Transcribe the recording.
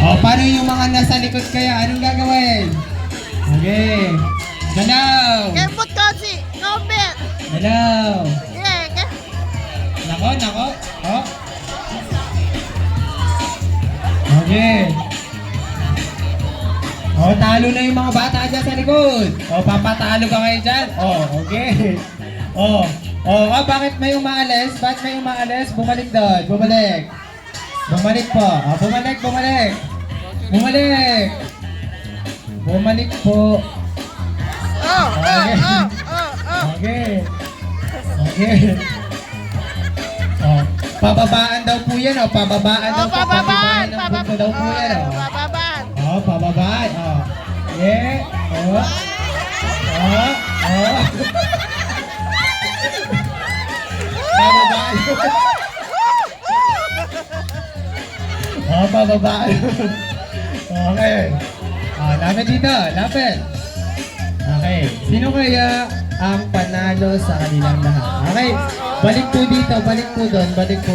O, paano yung mga nasa likod kaya? Anong gagawin? Okay. Galaw! Kembot ko si Robert. Galaw! Yeah, Nako, nako. O. Okay. O, talo na yung mga bata dyan sa likod. O, papatalo ka kayo dyan. O, okay. Bakit may umaalis? Bakit may umaalis? Bumalik doon. Bumalik. Bumalik po. O, bumalik. Bumalik. Bumalik po. Okay. Pababaan daw po yan. O, pababaan daw po. Pababaan. Pababaan daw po yan. O. Pababaan. Pababaan. Yeah. Pababaan. Pababaan. Okay. Lapit dito. Lapit. Okay. Sino kaya ang panalo sa kanilang lahat? Okay. Balik po dito. Balik po doon. Balik po.